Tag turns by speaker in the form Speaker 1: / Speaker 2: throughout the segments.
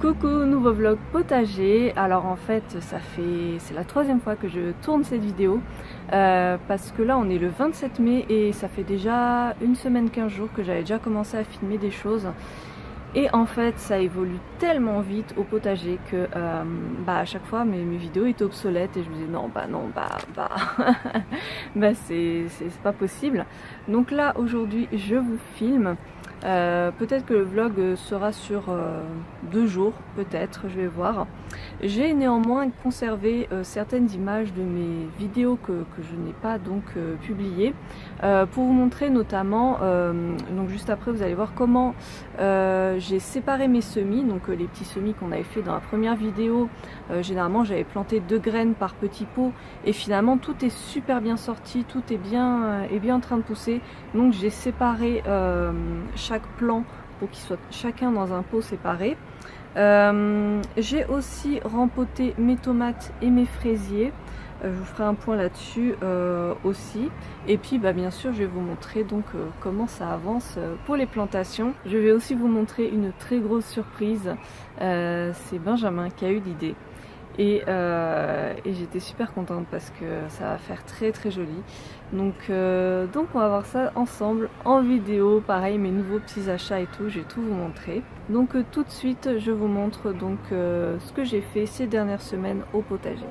Speaker 1: Coucou, nouveau vlog potager. Alors en fait c'est la troisième fois que je tourne cette vidéo parce que là on est le 27 mai et ça fait déjà une semaine 15 jours que j'avais déjà commencé à filmer des choses. Et en fait ça évolue tellement vite au potager que à chaque fois mes vidéos étaient obsolètes et je me disais non c'est pas possible. Donc là aujourd'hui je vous filme. Peut-être que le vlog sera sur 2 jours, peut-être, je vais voir. J'ai néanmoins conservé certaines images de mes vidéos que je n'ai pas donc publiées pour vous montrer notamment, donc juste après vous allez voir comment j'ai séparé mes semis, donc les petits semis qu'on avait fait dans la première vidéo. Généralement j'avais planté 2 graines par petit pot et finalement tout est super bien sorti, tout est bien en train de pousser. Donc j'ai séparé chaque plant pour qu'ils soient chacun dans un pot séparé. J'ai aussi rempoté mes tomates et mes fraisiers. Je vous ferai un point là-dessus aussi. Et puis bien sûr je vais vous montrer donc comment ça avance pour les plantations. Je vais aussi vous montrer une très grosse surprise. C'est Benjamin qui a eu l'idée. Et j'étais super contente parce que ça va faire très très joli. Donc on va voir ça ensemble en vidéo. Pareil, mes nouveaux petits achats et tout, je vais tout vous montrer. Donc tout de suite je vous montre donc ce que j'ai fait ces dernières semaines au potager.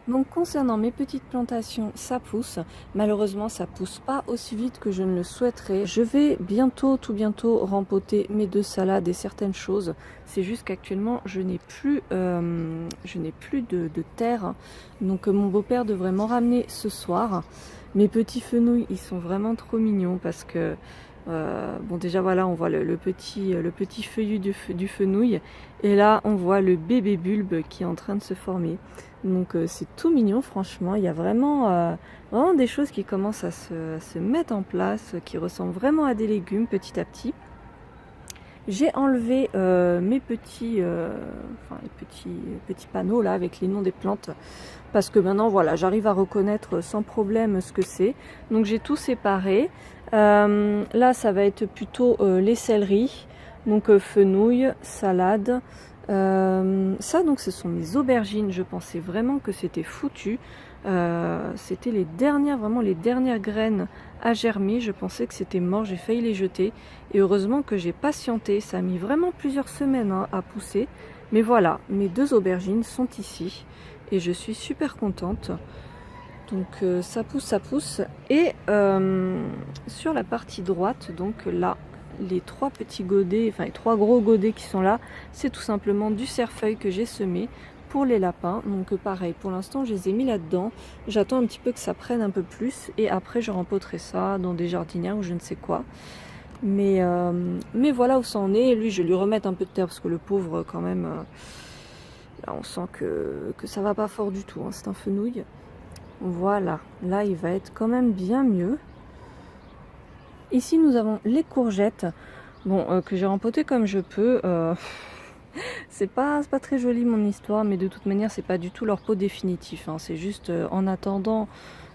Speaker 1: Donc concernant mes petites plantations, ça pousse. Malheureusement, ça pousse pas aussi vite que je ne le souhaiterais. Je vais tout bientôt rempoter mes 2 salades et certaines choses. C'est juste qu'actuellement, je n'ai plus de terre. Donc mon beau-père devrait m'en ramener ce soir. Mes petits fenouils, ils sont vraiment trop mignons parce que bon déjà voilà, on voit le petit feuillu du fenouil et là on voit le bébé bulbe qui est en train de se former. Donc c'est tout mignon, franchement. Il y a vraiment des choses qui commencent à se mettre en place, qui ressemblent vraiment à des légumes petit à petit. J'ai enlevé mes petits panneaux là avec les noms des plantes parce que maintenant voilà, j'arrive à reconnaître sans problème ce que c'est. Donc j'ai tout séparé. Là ça va être plutôt les céleris, donc fenouil, salade. Ça donc ce sont mes aubergines. Je pensais vraiment que c'était foutu. C'était les dernières graines à germer. Je pensais que c'était mort, j'ai failli les jeter et heureusement que j'ai patienté. Ça a mis vraiment plusieurs semaines à pousser, mais voilà, mes 2 aubergines sont ici et je suis super contente. Donc ça pousse et sur la partie droite, donc là les 3 petits godets, enfin les 3 gros godets qui sont là, c'est tout simplement du cerfeuil que j'ai semé pour les lapins. Donc pareil, pour l'instant je les ai mis là-dedans. J'attends un petit peu que ça prenne un peu plus et après je rempoterai ça dans des jardinières ou je ne sais quoi. Mais voilà où ça en est. Lui je vais lui remettre un peu de terre parce que le pauvre quand même, là on sent que ça va pas fort du tout, hein. C'est un fenouil. Voilà, là il va être quand même bien mieux. Ici nous avons les courgettes, bon, que j'ai rempotées comme je peux. C'est pas très joli mon histoire, mais de toute manière c'est pas du tout leur pot définitif, hein. C'est juste en attendant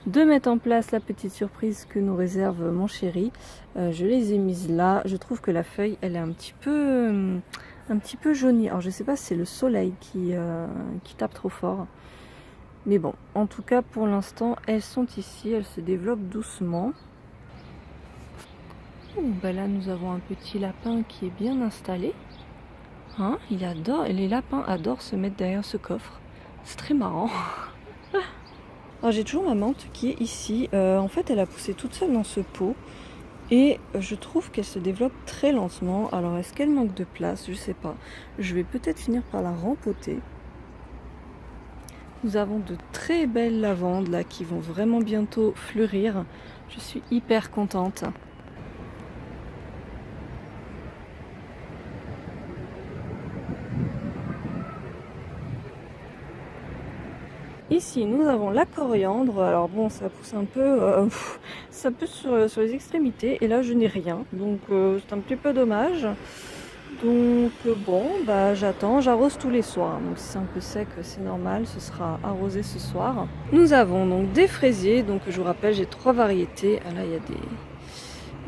Speaker 1: de mettre en place la petite surprise que nous réserve mon chéri. Je les ai mises là. Je trouve que la feuille elle est un petit peu jaunie. Alors je sais pas si c'est le soleil qui tape trop fort. Mais bon, en tout cas pour l'instant elles sont ici, elles se développent doucement. Ben là nous avons un petit lapin qui est bien installé. Hein, il adore, les lapins adorent se mettre derrière ce coffre. C'est très marrant. Alors j'ai toujours ma menthe qui est ici. En fait elle a poussé toute seule dans ce pot. Et je trouve qu'elle se développe très lentement. Alors est-ce qu'elle manque de place? Je sais pas. Je vais peut-être finir par la rempoter. Nous avons de très belles lavandes là qui vont vraiment bientôt fleurir. Je suis hyper contente. Ici, nous avons la coriandre. Alors bon, ça pousse un peu, ça pousse sur les extrémités. Et là, je n'ai rien. Donc, c'est un petit peu dommage. Donc, bon, bah, j'attends. J'arrose tous les soirs. Donc, si c'est un peu sec, c'est normal. Ce sera arrosé ce soir. Nous avons donc des fraisiers. Donc, je vous rappelle, j'ai 3 variétés. Ah, là, il y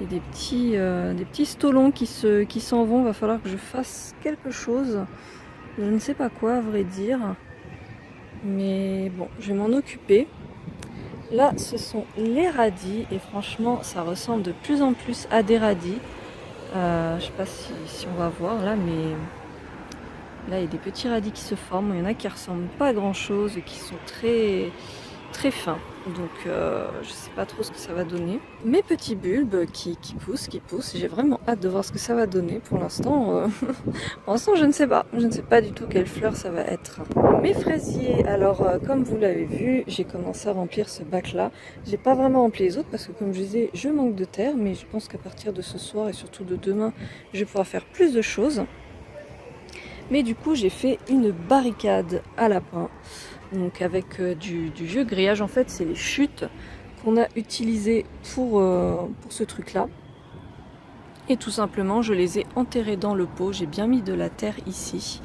Speaker 1: a des petits stolons qui s'en vont. Il va falloir que je fasse quelque chose. Je ne sais pas quoi, à vrai dire. Mais bon, je vais m'en occuper. Là, ce sont les radis. Et franchement, ça ressemble de plus en plus à des radis. Je sais pas si on va voir là, mais là, il y a des petits radis qui se forment. Il y en a qui ressemblent pas à grand chose et qui sont très, très fins. Donc, je sais pas trop ce que ça va donner. Mes petits bulbes qui poussent. J'ai vraiment hâte de voir ce que ça va donner. Pour l'instant, je ne sais pas. Je ne sais pas du tout quelle fleur ça va être. Mes fraisiers, alors comme vous l'avez vu, j'ai commencé à remplir ce bac-là. J'ai pas vraiment rempli les autres parce que comme je disais, je manque de terre. Mais je pense qu'à partir de ce soir et surtout de demain, je vais pouvoir faire plus de choses. Mais du coup, j'ai fait une barricade à lapin. Donc avec du vieux grillage. En fait, c'est les chutes qu'on a utilisées pour ce truc-là. Et tout simplement, je les ai enterrées dans le pot. J'ai bien mis de la terre ici.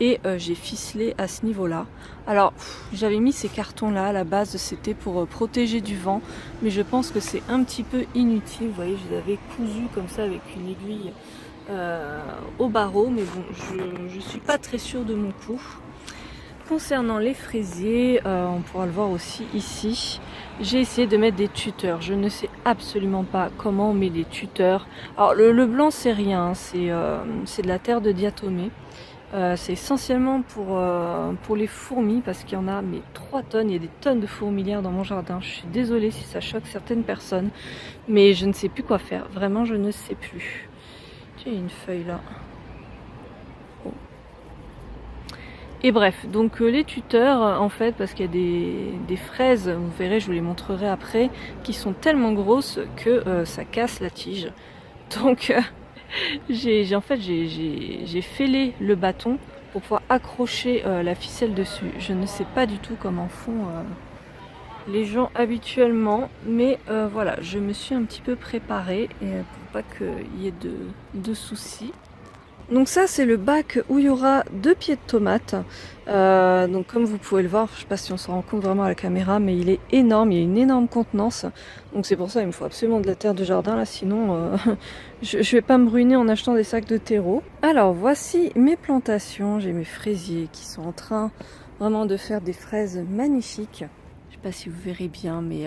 Speaker 1: Et j'ai ficelé à ce niveau-là. Alors, j'avais mis ces cartons-là. À la base, c'était pour protéger du vent. Mais je pense que c'est un petit peu inutile. Vous voyez, je les avais cousus comme ça avec une aiguille au barreau. Mais bon, je ne suis pas très sûre de mon coup. Concernant les fraisiers, on pourra le voir aussi ici, j'ai essayé de mettre des tuteurs. Je ne sais absolument pas comment on met des tuteurs. Alors le blanc c'est rien, c'est de la terre de diatomée. C'est essentiellement pour les fourmis parce qu'il y en a mais 3 tonnes, il y a des tonnes de fourmilières dans mon jardin. Je suis désolée si ça choque certaines personnes, mais je ne sais plus quoi faire. Vraiment, je ne sais plus. Tiens, il y a une feuille là. Et bref, donc les tuteurs, en fait, parce qu'il y a des fraises, vous verrez, je vous les montrerai après, qui sont tellement grosses que ça casse la tige. Donc j'ai fêlé le bâton pour pouvoir accrocher la ficelle dessus. Je ne sais pas du tout comment font les gens habituellement, mais voilà, je me suis un petit peu préparée pour pas qu'il y ait de soucis. Donc ça c'est le bac où il y aura 2 pieds de tomates. Donc comme vous pouvez le voir, je ne sais pas si on se rend compte vraiment à la caméra, mais il est énorme, il y a une énorme contenance. Donc c'est pour ça qu'il me faut absolument de la terre de jardin là, sinon je ne vais pas me ruiner en achetant des sacs de terreau. Alors voici mes plantations, j'ai mes fraisiers qui sont en train vraiment de faire des fraises magnifiques. Je ne sais pas si vous verrez bien, mais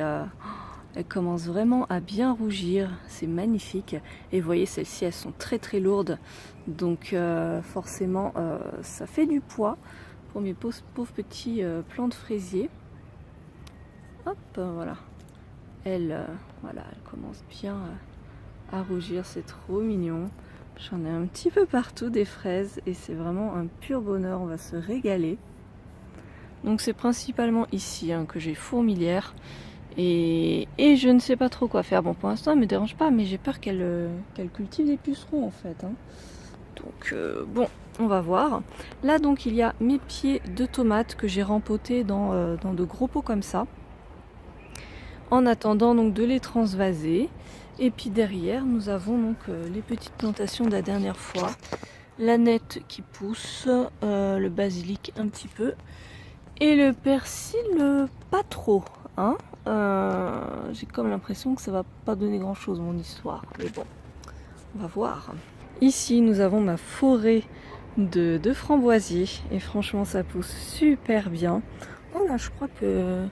Speaker 1: elles commencent vraiment à bien rougir, c'est magnifique. Et vous voyez, celles-ci, elles sont très très lourdes. Donc forcément, ça fait du poids pour mes pauvres petits plants de fraisier. Hop, voilà. Voilà, elles commencent bien à rougir, c'est trop mignon. J'en ai un petit peu partout des fraises et c'est vraiment un pur bonheur, on va se régaler. Donc c'est principalement ici que j'ai fourmilière. Et je ne sais pas trop quoi faire. Bon, pour l'instant, elle ne me dérange pas, mais j'ai peur qu'elle cultive des pucerons, en fait. Donc, bon, on va voir. Là, donc, il y a mes pieds de tomates que j'ai rempotés dans de gros pots comme ça. En attendant, donc, de les transvaser. Et puis, derrière, nous avons, donc, les petites plantations de la dernière fois. l'aneth qui pousse, le basilic un petit peu, et le persil pas trop, hein. J'ai comme l'impression que ça va pas donner grand chose mon histoire, mais bon, on va voir. Ici nous avons ma forêt de framboisiers, et franchement ça pousse super bien. Oh là, je crois que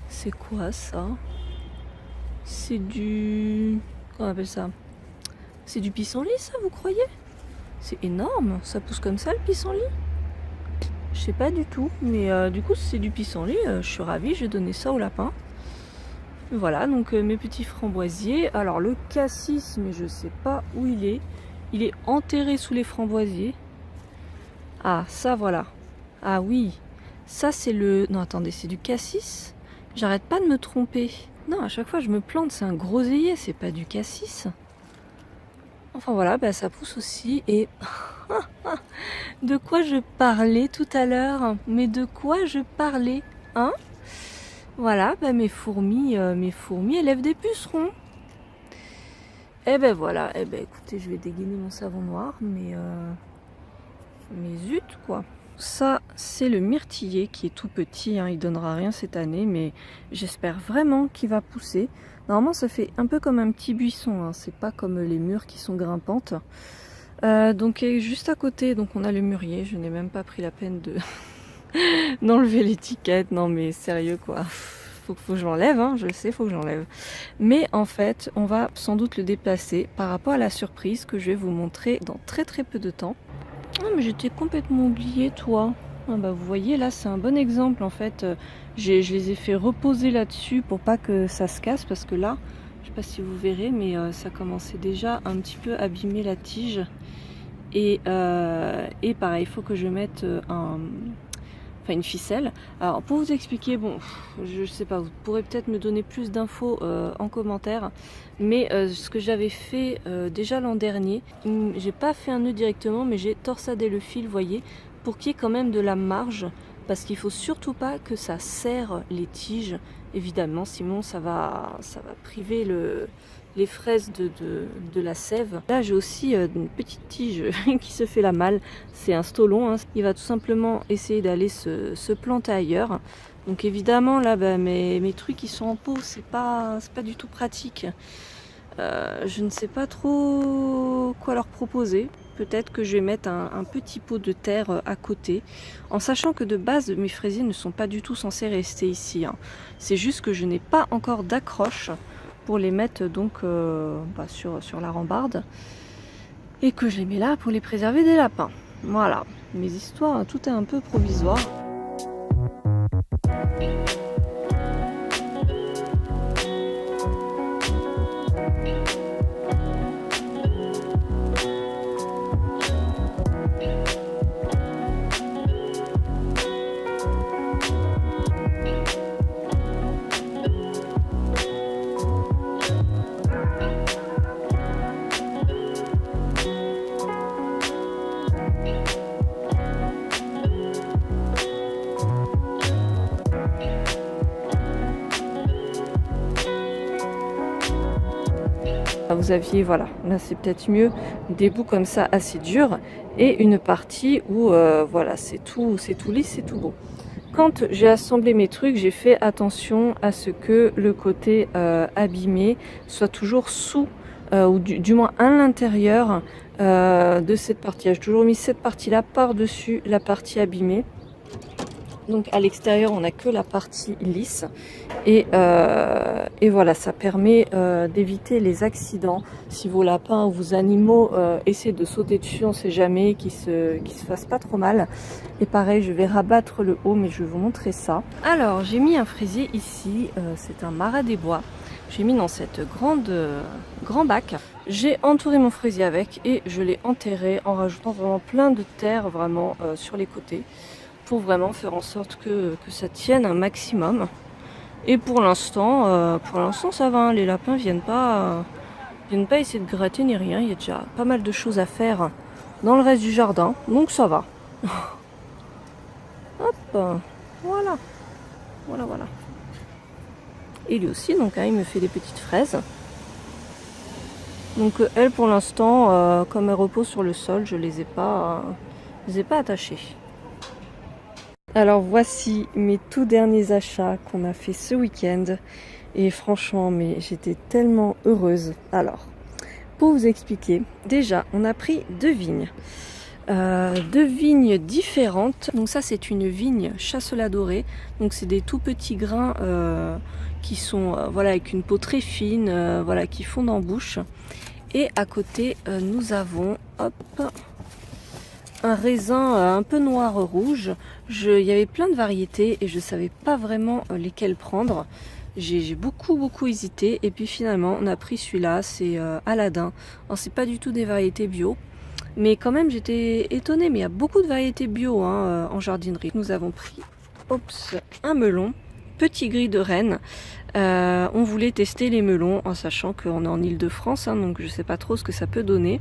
Speaker 1: c'est quoi ça? C'est du... Comment on appelle ça? C'est du pissenlit, ça, vous croyez? C'est énorme, ça pousse comme ça le pissenlit? Je sais pas du tout, mais du coup c'est du pissenlit, je suis ravie, j'ai donné ça au lapin. Voilà, donc mes petits framboisiers. Alors le cassis, mais je sais pas où il est. Il est enterré sous les framboisiers. Ah, ça voilà. Ah oui, ça c'est le... Non attendez, c'est du cassis? J'arrête pas de me tromper. Non, à chaque fois je me plante, c'est un groseillier, c'est pas du cassis. Enfin voilà, bah, ça pousse aussi. Et de quoi je parlais tout à l'heure? Mais de quoi je parlais, hein? Voilà, bah, mes fourmis élèvent des pucerons. Et ben voilà, et ben écoutez, je vais dégainer mon savon noir, mais zut quoi. Ça, c'est le myrtiller qui est tout petit, hein, il donnera rien cette année, mais j'espère vraiment qu'il va pousser. Normalement, ça fait un peu comme un petit buisson, hein, c'est pas comme les mûres qui sont grimpantes. Donc juste à côté, donc on a le mûrier, je n'ai même pas pris la peine de d'enlever l'étiquette, non mais sérieux quoi. Faut que je l'enlève, hein, je le sais, faut que j'enlève. Mais en fait, on va sans doute le déplacer par rapport à la surprise que je vais vous montrer dans très peu de temps. Ah mais j'étais complètement oubliée, toi. Ah bah vous voyez là, c'est un bon exemple en fait. Je les ai fait reposer là-dessus pour pas que ça se casse, parce que là, je sais pas si vous verrez, mais ça commençait déjà un petit peu à abîmer la tige. Et pareil, il faut que je mette une ficelle. Alors pour vous expliquer, bon, je sais pas, vous pourrez peut-être me donner plus d'infos en commentaire, mais ce que j'avais fait déjà l'an dernier, j'ai pas fait un nœud directement, mais j'ai torsadé le fil, vous voyez, pour qu'il y ait quand même de la marge, parce qu'il faut surtout pas que ça serre les tiges, évidemment, sinon ça va priver les fraises de la sève. Là j'ai aussi une petite tige qui se fait la malle, c'est un stolon, hein. Il va tout simplement essayer d'aller se planter ailleurs. Donc évidemment là bah, mes trucs qui sont en pot, c'est pas du tout pratique. Je ne sais pas trop quoi leur proposer. Peut-être que je vais mettre un petit pot de terre à côté, en sachant que de base mes fraisiers ne sont pas du tout censés rester ici, hein. C'est juste que je n'ai pas encore d'accroche pour les mettre donc sur la rambarde, et que je les mets là pour les préserver des lapins. Voilà, mes histoires, tout est un peu provisoire. Vous aviez, voilà, là c'est peut-être mieux, des bouts comme ça assez durs, et une partie où voilà, c'est tout lisse, c'est tout beau. Quand j'ai assemblé mes trucs, j'ai fait attention à ce que le côté abîmé soit toujours sous, ou du moins à l'intérieur de cette partie. J'ai toujours mis cette partie-là par-dessus la partie abîmée. Donc à l'extérieur, on n'a que la partie lisse. Et voilà, ça permet d'éviter les accidents. Si vos lapins ou vos animaux essaient de sauter dessus, on ne sait jamais, qu'ils se fassent pas trop mal. Et pareil, je vais rabattre le haut, mais je vais vous montrer ça. Alors, j'ai mis un fraisier ici, c'est un marat des bois. J'ai mis dans cette grand bac. J'ai entouré mon fraisier avec et je l'ai enterré en rajoutant vraiment plein de terre vraiment sur les côtés, pour vraiment faire en sorte que ça tienne un maximum. Et pour l'instant ça va, hein. Les lapins viennent pas essayer de gratter ni rien. Il y a déjà pas mal de choses à faire dans le reste du jardin, donc ça va. Hop, voilà. Et lui aussi, donc hein, il me fait des petites fraises. Donc elles pour l'instant, comme elles reposent sur le sol, je les ai pas attachées. Alors voici mes tout derniers achats qu'on a fait ce week-end. Et franchement, mais j'étais tellement heureuse. Alors, pour vous expliquer, déjà, on a pris deux vignes. Deux vignes différentes. Donc ça, c'est une vigne chasselas dorée. Donc c'est des tout petits grains qui sont voilà, avec une peau très fine, voilà, qui fondent en bouche. Et à côté, nous avons hop, un raisin un peu noir-rouge. Il y avait plein de variétés et je ne savais pas vraiment lesquelles prendre. J'ai beaucoup hésité et puis finalement on a pris celui-là, c'est Aladdin. Alors c'est pas du tout des variétés bio, mais quand même j'étais étonnée, mais il y a beaucoup de variétés bio en jardinerie. Nous avons pris un melon, petit gris de Rennes. On voulait tester les melons en sachant qu'on est en Île-de-France, donc je sais pas trop ce que ça peut donner.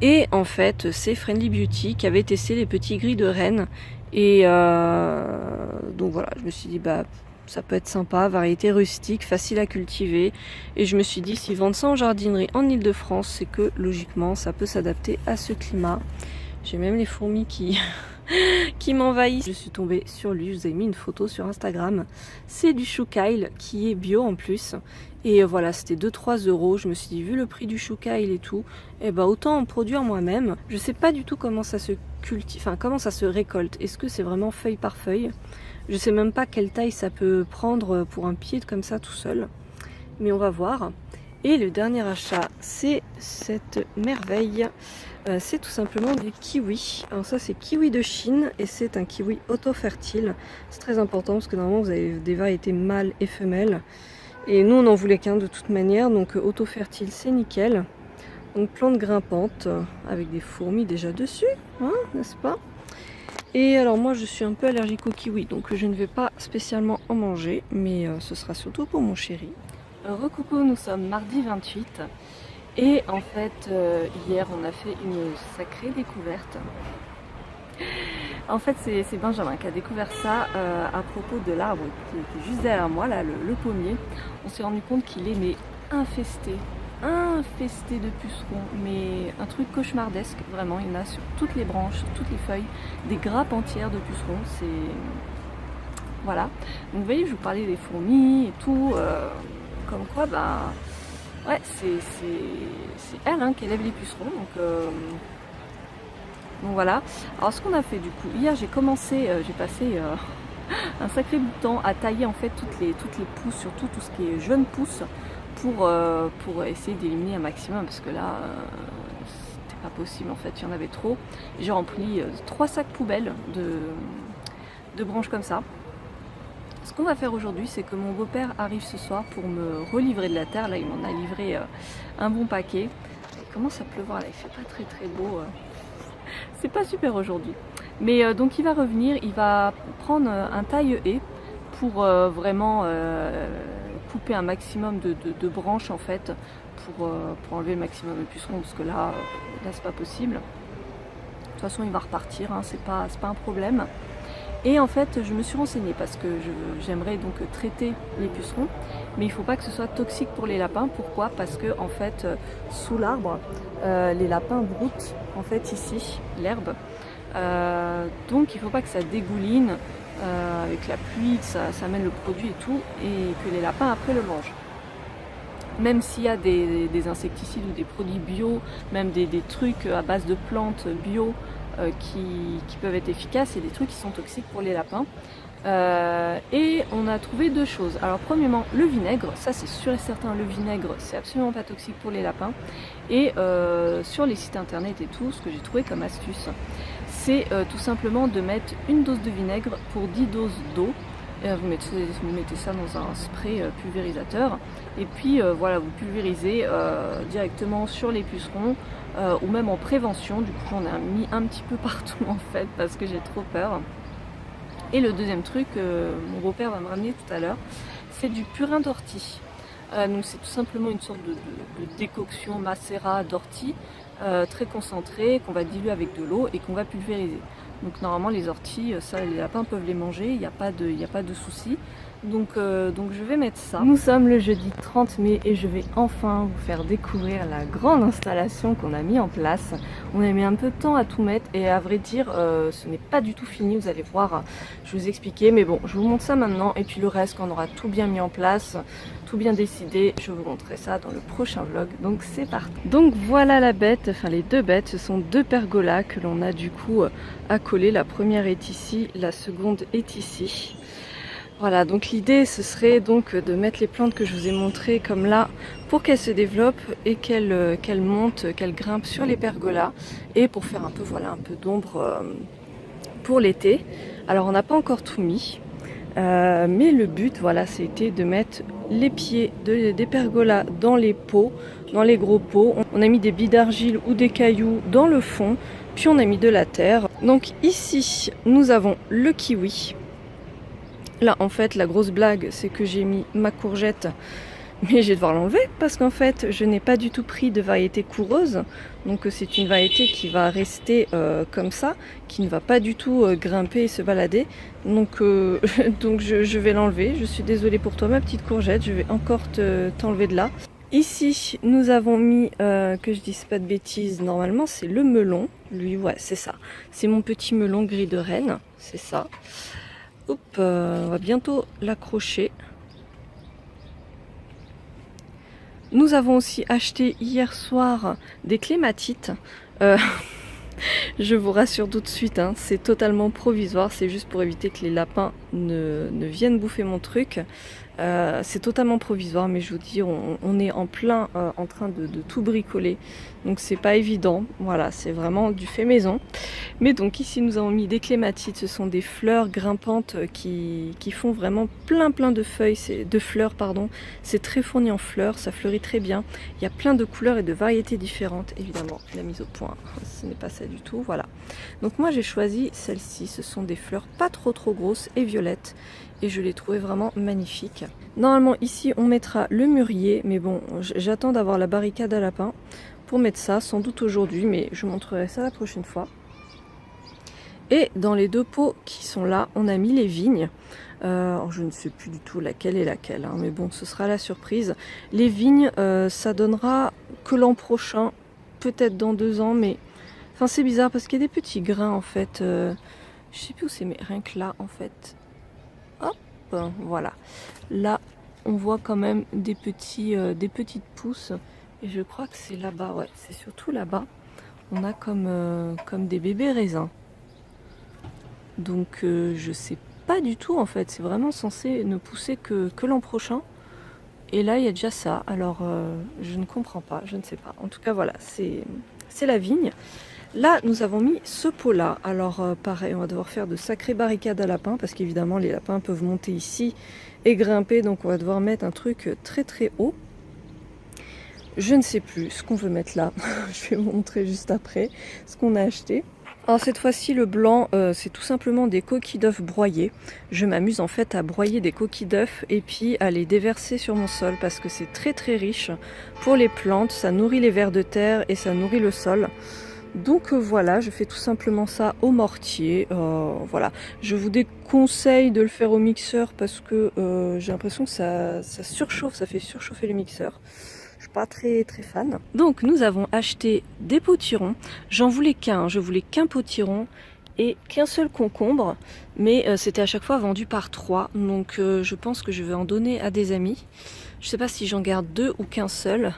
Speaker 1: Et en fait c'est Friendly Beauty qui avait testé les petits gris de Rennes. Et donc voilà, je me suis dit bah ça peut être sympa, variété rustique, facile à cultiver. Et je me suis dit, s'ils vendent ça en jardinerie en Île-de-France, c'est que logiquement, ça peut s'adapter à ce climat. J'ai même les fourmis qui m'envahissent. Je suis tombée sur lui, je vous ai mis une photo sur Instagram. C'est du chou kale qui est bio en plus. Et voilà, c'était 2-3 euros. Je me suis dit, vu le prix du chou kale et tout, eh ben, autant en produire moi-même. Je sais pas du tout comment ça se cultive, enfin comment ça se récolte. Est-ce que c'est vraiment feuille par feuille ? Je sais même pas quelle taille ça peut prendre pour un pied comme ça tout seul. Mais on va voir. Et le dernier achat, c'est cette merveille. C'est tout simplement du kiwi. Alors ça c'est kiwi de Chine et c'est un kiwi auto-fertile. C'est très important parce que normalement vous avez des variétés mâles et femelles. Et nous on n'en voulait qu'un de toute manière. Donc auto-fertile c'est nickel. Donc plante grimpante avec des fourmis déjà dessus, hein, n'est-ce pas ? Et alors moi je suis un peu allergique au kiwi, donc je ne vais pas spécialement en manger, mais ce sera surtout pour mon chéri. Recoucou, nous sommes mardi 28 et en fait hier on a fait une sacrée découverte. En fait c'est Benjamin qui a découvert ça à propos de l'arbre qui était juste derrière moi, là le pommier. On s'est rendu compte qu'il est mais infesté de pucerons, mais un truc cauchemardesque, vraiment. Il y en a sur toutes les branches, sur toutes les feuilles, des grappes entières de pucerons, c'est... Voilà. Donc vous voyez, je vous parlais des fourmis et tout, comme quoi, bah... Ouais, c'est elle qui élève les pucerons, donc voilà. Alors ce qu'on a fait du coup, hier j'ai passé un sacré bout de temps à tailler en fait toutes les pousses, surtout tout ce qui est jeune pousse, pour essayer d'éliminer un maximum parce que là c'était pas possible en fait, il y en avait trop. J'ai rempli 3 sacs poubelles de branches comme ça. Ce qu'on va faire aujourd'hui, c'est que mon beau-père arrive ce soir pour me relivrer de la terre. Là il m'en a livré un bon paquet. Il commence à pleuvoir là, il fait pas très beau, c'est pas super aujourd'hui, mais donc il va revenir, il va prendre un taille-haie pour vraiment couper un maximum de branches en fait, pour enlever le maximum de pucerons, parce que là c'est pas possible. De toute façon il va repartir, c'est pas un problème. Et en fait je me suis renseignée parce que j'aimerais donc traiter les pucerons, mais il faut pas que ce soit toxique pour les lapins. Pourquoi ? Parce que en fait sous l'arbre les lapins broutent en fait ici l'herbe, donc il faut pas que ça dégouline avec la pluie, que ça amène le produit et tout, et que les lapins après le mangent. Même s'il y a des insecticides ou des produits bio, même des trucs à base de plantes bio qui peuvent être efficaces, et des trucs qui sont toxiques pour les lapins. Et on a trouvé deux choses. Alors premièrement, le vinaigre, ça c'est sûr et certain, le vinaigre c'est absolument pas toxique pour les lapins. Et sur les sites internet et tout, ce que j'ai trouvé comme astuce, c'est tout simplement de mettre une dose de vinaigre pour 10 doses d'eau. Vous mettez ça dans un spray pulvérisateur, et puis voilà, vous pulvérisez directement sur les pucerons, ou même en prévention. Du coup j'en ai mis un petit peu partout en fait parce que j'ai trop peur. Et le deuxième truc, mon beau-père va me ramener tout à l'heure, c'est du purin d'ortie. Donc c'est tout simplement une sorte de décoction macérat d'ortie très concentrée qu'on va diluer avec de l'eau et qu'on va pulvériser. Donc normalement les orties, ça les lapins peuvent les manger, il n'y a pas de souci. Donc je vais mettre ça. Nous sommes le jeudi 30 mai et je vais enfin vous faire découvrir la grande installation qu'on a mis en place. On a mis un peu de temps à tout mettre et à vrai dire ce n'est pas du tout fini, vous allez voir, je vais vous expliquer. Mais bon, je vous montre ça maintenant et puis le reste quand on aura tout bien mis en place, tout bien décidé, je vous montrerai ça dans le prochain vlog. Donc c'est parti. Donc voilà la bête, enfin les deux bêtes, ce sont deux pergolas que l'on a du coup accolées. La première est ici, la seconde est ici. Voilà, donc l'idée ce serait donc de mettre les plantes que je vous ai montrées comme là pour qu'elles se développent et qu'elles montent, qu'elles grimpent sur les pergolas et pour faire un peu voilà un peu d'ombre pour l'été. Alors on n'a pas encore tout mis, mais le but voilà c'était de mettre les pieds des pergolas dans les pots, dans les gros pots. On a mis des billes d'argile ou des cailloux dans le fond, puis on a mis de la terre. Donc ici nous avons le kiwi. Là, en fait, la grosse blague, c'est que j'ai mis ma courgette, mais je vais devoir l'enlever parce qu'en fait, je n'ai pas du tout pris de variété coureuse. Donc, c'est une variété qui va rester comme ça, qui ne va pas du tout grimper et se balader. Donc, donc je vais l'enlever. Je suis désolée pour toi, ma petite courgette. Je vais encore t'enlever de là. Ici, nous avons mis, que je dise pas de bêtises, normalement, c'est le melon. Lui, ouais, c'est ça. C'est mon petit melon gris de Rennes. C'est ça. Hop, on va bientôt l'accrocher. Nous avons aussi acheté hier soir des clématites. Je vous rassure tout de suite, hein, c'est totalement provisoire, c'est juste pour éviter que les lapins ne viennent bouffer mon truc. C'est totalement provisoire, mais je vous dis, on est en plein en train de tout bricoler, donc c'est pas évident. Voilà, c'est vraiment du fait maison. Mais donc ici nous avons mis des clématites, ce sont des fleurs grimpantes qui font vraiment plein de feuilles, de fleurs pardon. C'est très fourni en fleurs, ça fleurit très bien. Il y a plein de couleurs et de variétés différentes. Évidemment, la mise au point, ce n'est pas ça du tout. Voilà. Donc moi j'ai choisi celle-ci. Ce sont des fleurs pas trop grosses et violettes. Et je l'ai trouvé vraiment magnifique. Normalement ici on mettra le mûrier, mais bon j'attends d'avoir la barricade à lapin pour mettre ça, sans doute aujourd'hui, mais je montrerai ça la prochaine fois. Et dans les deux pots qui sont là, on a mis les vignes. Alors je ne sais plus du tout laquelle est laquelle, hein, mais bon ce sera la surprise. Les vignes ça donnera que l'an prochain, peut-être dans 2 ans, mais enfin c'est bizarre parce qu'il y a des petits grains en fait. Je sais plus où c'est, mais rien que là en fait. Hop, voilà. Là, on voit quand même des petites pousses. Et je crois que c'est là-bas, ouais, c'est surtout là-bas. On a comme des bébés raisins. Donc, je sais pas du tout en fait. C'est vraiment censé ne pousser que l'an prochain. Et là, il y a déjà ça. Alors, je ne comprends pas, je ne sais pas. En tout cas, voilà, c'est la vigne. Là, nous avons mis ce pot-là. Alors, pareil, on va devoir faire de sacrées barricades à lapins parce qu'évidemment, les lapins peuvent monter ici et grimper. Donc, on va devoir mettre un truc très haut. Je ne sais plus ce qu'on veut mettre là. Je vais vous montrer juste après ce qu'on a acheté. Alors, cette fois-ci, le blanc, c'est tout simplement des coquilles d'œufs broyées. Je m'amuse en fait à broyer des coquilles d'œufs et puis à les déverser sur mon sol parce que c'est très riche pour les plantes. Ça nourrit les vers de terre et ça nourrit le sol. Donc voilà, je fais tout simplement ça au mortier. Voilà, je vous déconseille de le faire au mixeur parce que j'ai l'impression que ça surchauffe, ça fait surchauffer le mixeur. Je suis pas très fan. Donc nous avons acheté des potirons. J'en voulais qu'un, je voulais qu'un potiron et qu'un seul concombre, mais c'était à chaque fois vendu par 3. Donc je pense que je vais en donner à des amis. Je sais pas si j'en garde 2 ou qu'un seul.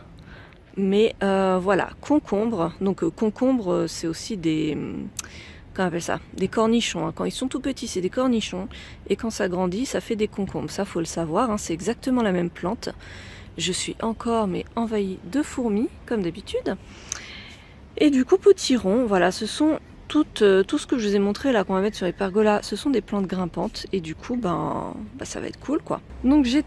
Speaker 1: Mais voilà, concombre. Donc concombre, c'est aussi des... Comment on appelle ça? Des cornichons. Hein. Quand ils sont tout petits, c'est des cornichons. Et quand ça grandit, ça fait des concombres. Ça, faut le savoir. Hein. C'est exactement la même plante. Je suis encore mais envahie de fourmis, comme d'habitude. Et du coup, potiron, voilà, ce sont tout ce que je vous ai montré là qu'on va mettre sur les pergolas, ce sont des plantes grimpantes et du coup ça va être cool quoi. Donc j'ai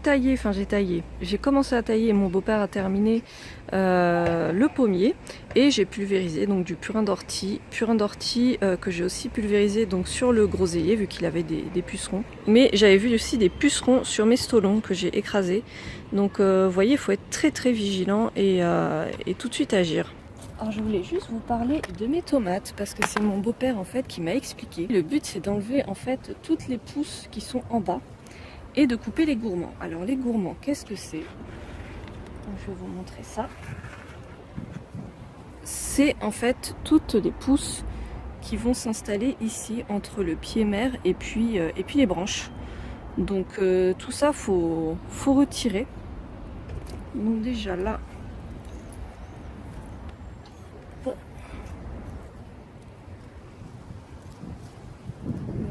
Speaker 1: commencé à tailler, mon beau-père a terminé le pommier et j'ai pulvérisé donc du purin d'ortie que j'ai aussi pulvérisé donc sur le groseillier vu qu'il avait des pucerons. Mais j'avais vu aussi des pucerons sur mes stolons que j'ai écrasés. Donc vous voyez, il faut être très vigilant et tout de suite agir. Alors je voulais juste vous parler de mes tomates parce que c'est mon beau-père en fait qui m'a expliqué. Le but c'est d'enlever en fait toutes les pousses qui sont en bas et de couper les gourmands. Alors les gourmands, qu'est-ce que c'est? Je vais vous montrer ça. C'est en fait toutes les pousses qui vont s'installer ici entre le pied mère et puis les branches. Donc tout ça faut retirer. Donc déjà là, bon.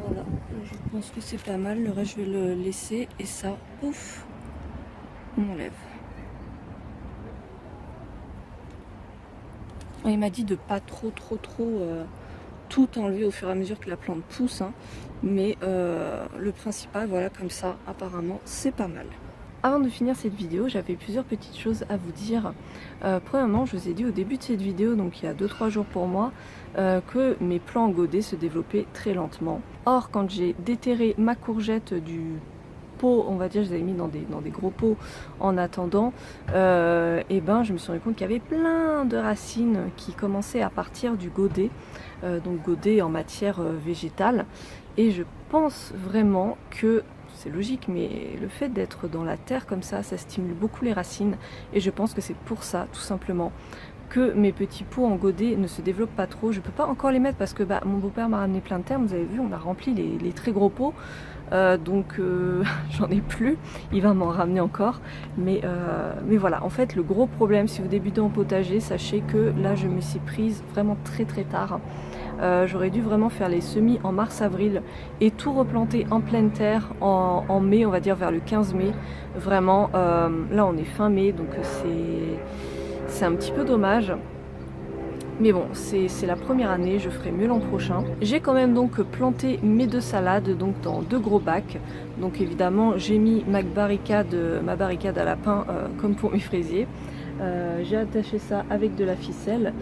Speaker 1: Voilà, je pense que c'est pas mal. Le reste je vais le laisser et ça, ouf, on enlève. Il m'a dit de pas trop tout enlever au fur et à mesure que la plante pousse, hein. Mais le principal, voilà, comme ça, apparemment, c'est pas mal. Avant de finir cette vidéo, j'avais plusieurs petites choses à vous dire. Premièrement, je vous ai dit au début de cette vidéo, donc il y a 2-3 jours pour moi, que mes plants godets se développaient très lentement. Or, quand j'ai déterré ma courgette du pot, on va dire, je les avais mis dans des gros pots en attendant, et ben je me suis rendu compte qu'il y avait plein de racines qui commençaient à partir du godet, donc godet en matière végétale, et je pense vraiment que c'est logique, mais le fait d'être dans la terre comme ça stimule beaucoup les racines, et je pense que c'est pour ça tout simplement que mes petits pots en godet ne se développent pas trop. Je peux pas encore les mettre parce que mon beau-père m'a ramené plein de terre, vous avez vu, on a rempli les très gros pots, donc j'en ai plus, il va m'en ramener encore, mais voilà, en fait le gros problème si vous débutez en potager, sachez que là je me suis prise vraiment très tard. J'aurais dû vraiment faire les semis en mars-avril et tout replanter en pleine terre en mai, on va dire vers le 15 mai. Vraiment, là on est fin mai, donc c'est un petit peu dommage. Mais bon, c'est la première année, je ferai mieux l'an prochain. J'ai quand même donc planté mes 2 salades donc dans 2 gros bacs. Donc évidemment, j'ai mis ma barricade à lapin comme pour mes fraisiers. J'ai attaché ça avec de la ficelle.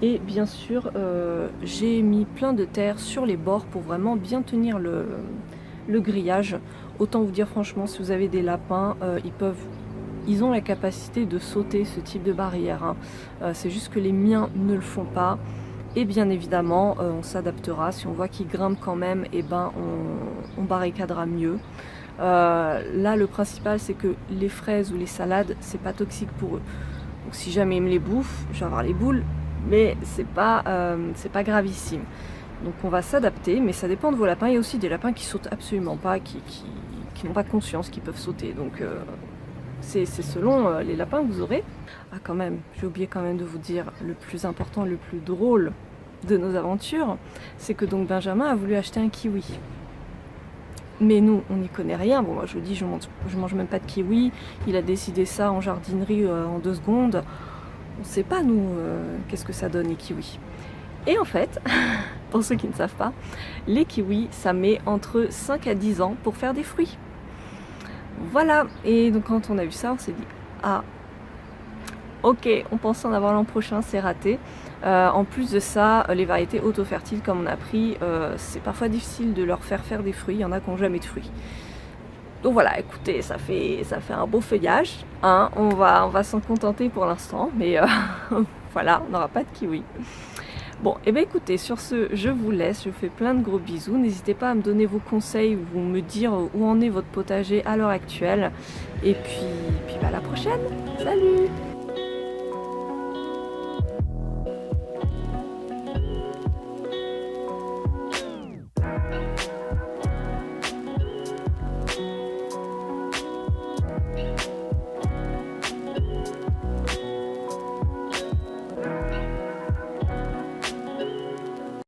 Speaker 1: Et bien sûr, j'ai mis plein de terre sur les bords pour vraiment bien tenir le grillage. Autant vous dire franchement, si vous avez des lapins, ils ont la capacité de sauter ce type de barrière, hein. C'est juste que les miens ne le font pas. Et bien évidemment, on s'adaptera. Si on voit qu'ils grimpent quand même, et ben on barricadera mieux. Là, le principal, c'est que les fraises ou les salades, c'est pas toxique pour eux. Donc si jamais ils me les bouffent, je vais avoir les boules, mais c'est pas gravissime. Donc on va s'adapter, mais ça dépend de vos lapins. Il y a aussi des lapins qui sautent absolument pas, qui n'ont pas conscience qu'ils peuvent sauter. Donc c'est selon les lapins que vous aurez. Ah quand même, j'ai oublié quand même de vous dire le plus important, le plus drôle de nos aventures, c'est que donc Benjamin a voulu acheter un kiwi. Mais nous, on n'y connaît rien. Bon, moi je vous dis, je mange même pas de kiwi. Il a décidé ça en jardinerie en 2 secondes. On sait pas nous qu'est-ce que ça donne les kiwis. Et en fait, pour ceux qui ne savent pas, les kiwis, ça met entre 5 à 10 ans pour faire des fruits. Voilà, et donc quand on a vu ça, on s'est dit, ah, ok, on pensait en avoir l'an prochain, c'est raté. En plus de ça, les variétés auto-fertiles, comme on a appris, c'est parfois difficile de leur faire des fruits, il y en a qui n'ont jamais de fruits. Donc voilà, écoutez, ça fait un beau feuillage, hein. On va s'en contenter pour l'instant, mais voilà, on n'aura pas de kiwi. Bon, et bien écoutez, sur ce, je vous laisse, je vous fais plein de gros bisous. N'hésitez pas à me donner vos conseils ou me dire où en est votre potager à l'heure actuelle. Et puis à la prochaine. Salut!